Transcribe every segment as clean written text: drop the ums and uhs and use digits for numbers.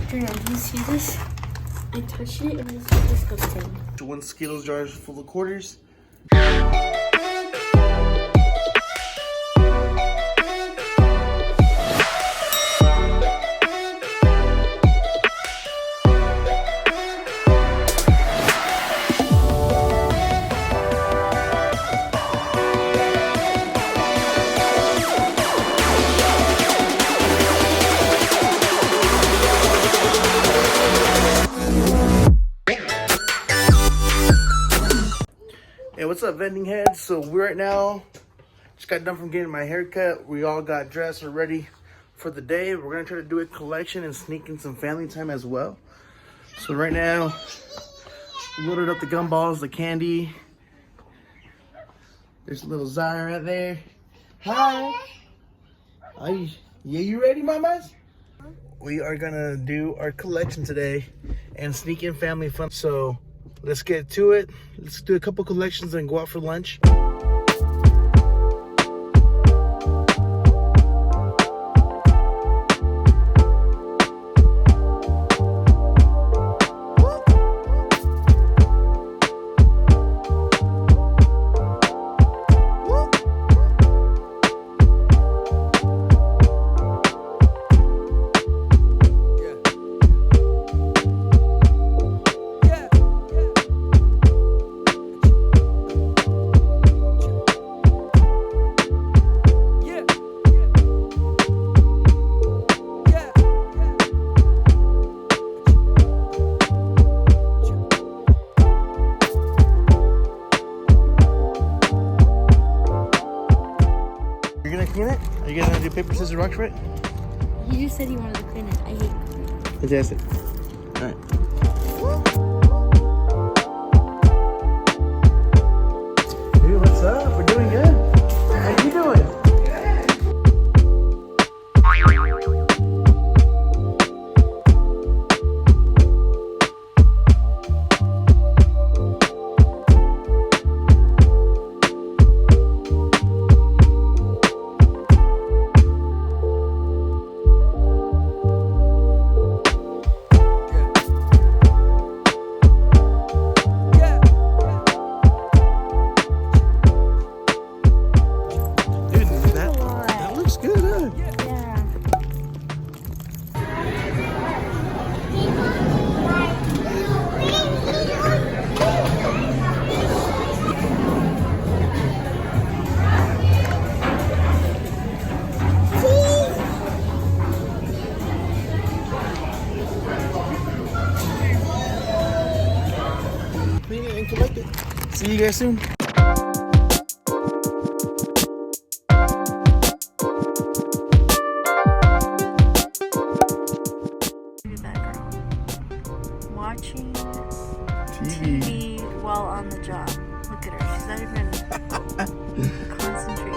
Julian, do you see this? I touched it and it's disgusting. 1 Skittles jar full of quarters. Hey, what's up, Vending Heads? So we right now just got done from getting my haircut. We all got dressed and ready for the day. We're gonna try to do a collection and sneak in some family time as well. So right now, loaded up the gumballs, the candy. There's a little Zaya right there. Hi. Yeah, you ready, mamas? We are gonna do our collection today and sneak in family fun. So let's get to it. Let's do a couple collections and go out for lunch. You're gonna clean it? Are you gonna do paper, scissors, rocks for it? He just said he wanted to clean it. I hate cleaning. Fantastic. Alright. Dude, what's up? We're doing good. How you doing? Collect it. See you guys soon. Watching TV while on the job. Look at her. She's not even concentrating.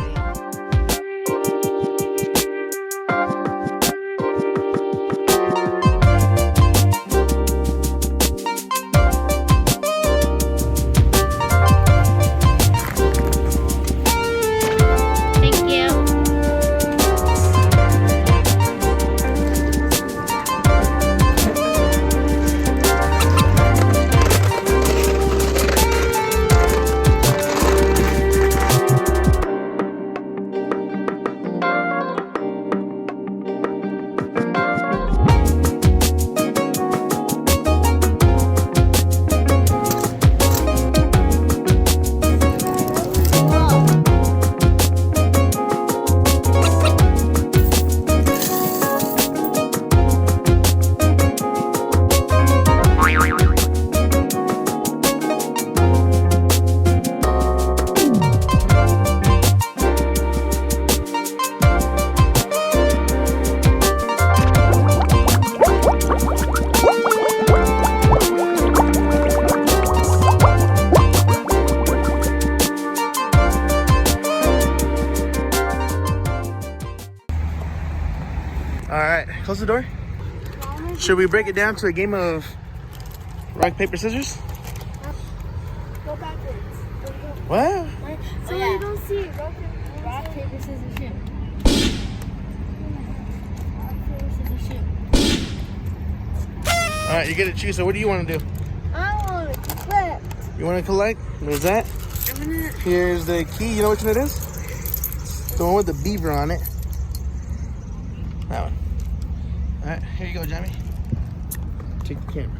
Alright, close the door. Should we break it down to a game of rock, paper, scissors? Go backwards. What? So you don't see rock, paper, scissors, shoot. Rock, paper, scissors, shoot. right, you get to choose. So what do you want to do? I want to collect. You want to collect? What is that? Here's the key. You know which one it is? It's the one with the beaver on it. That one. All right, here you go, Jamie. Take the camera.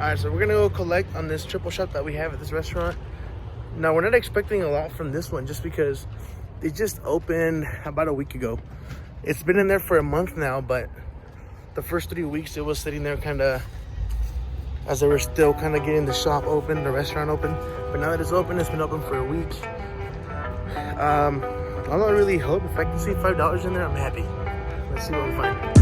Alright, so we're gonna go collect on this triple shot that we have at this restaurant. Now, we're not expecting a lot from this one just because it just opened about a week ago. It's been in there for a month now, but the first 3 weeks it was sitting there kind of as they were still kind of getting the shop open, the restaurant open. But now that it's open, it's been open for a week. I don't really hope. If I can see $5 in there, I'm happy. Let's see what we find.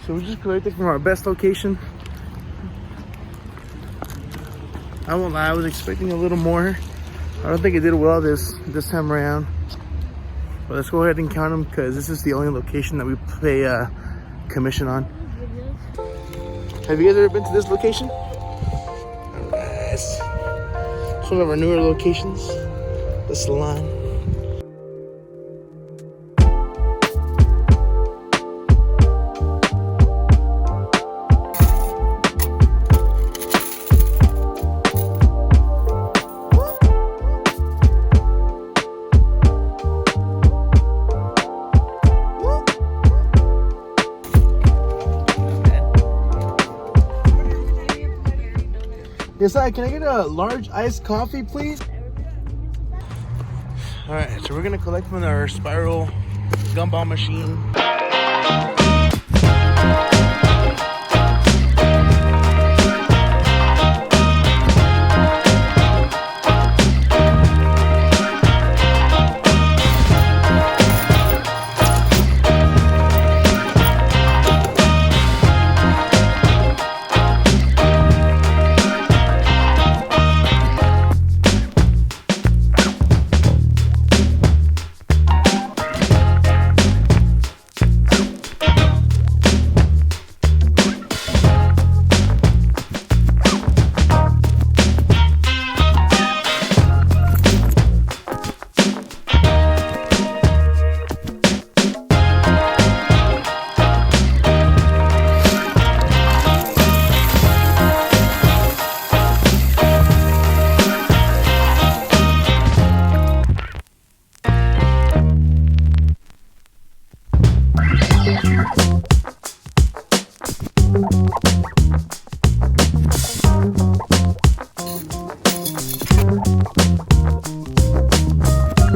So we just collected from our best location. I won't lie, I was expecting a little more. I don't think it did well this time around. But let's go ahead and count them because this is the only location that we pay commission on. Have you guys ever been to this location? Nice. It's one of our newer locations, the salon. Yes, can I get a large iced coffee, please? All right, so we're gonna collect from our spiral gumball machine.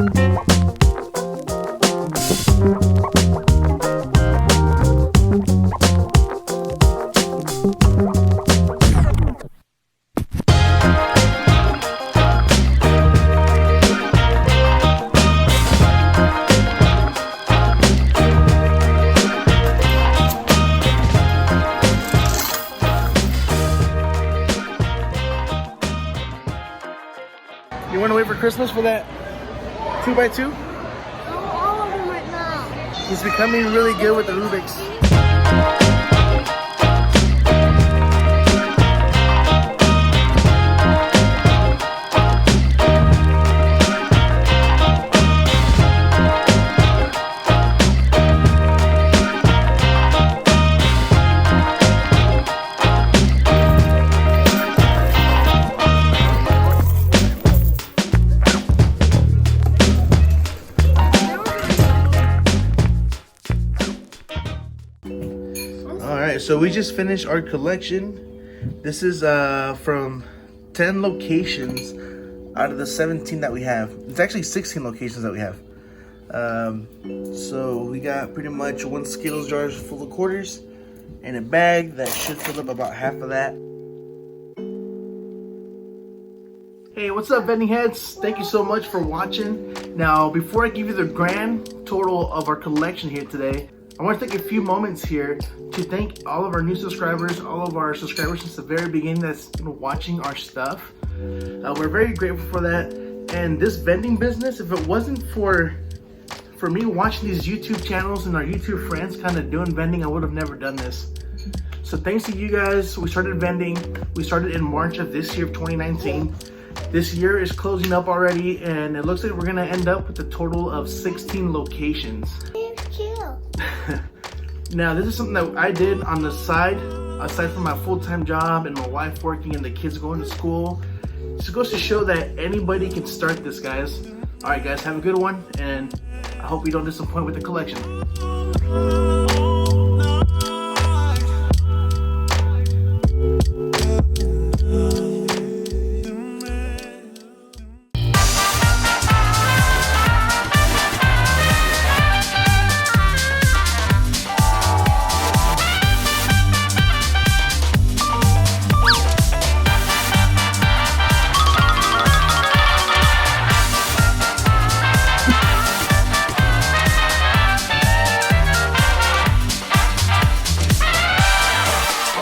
You want to wait for Christmas for that 2x2? All of them right now. He's becoming really good with the Rubik's. Alright, so we just finished our collection. This is from 10 locations out of the 17 that we have. It's actually 16 locations that we have. So we got pretty much 1 Skittles jar full of quarters and a bag that should fill up about half of that. Hey, what's up, Vending Heads? Thank you so much for watching. Now, before I give you the grand total of our collection here today, I want to take a few moments here to thank all of our new subscribers, all of our subscribers since the very beginning that's watching our stuff. We're very grateful for that. And this vending business, if it wasn't for me watching these YouTube channels and our YouTube friends kind of doing vending, I would have never done this. So thanks to you guys, we started vending. We started in March of this year of 2019. This year is closing up already, and it looks like we're gonna end up with a total of 16 locations. Now, this is something that I did on the side, aside from my full-time job and my wife working and the kids going to school. It goes to show that anybody can start this, guys. All right, guys, have a good one, and I hope you don't disappoint with the collection.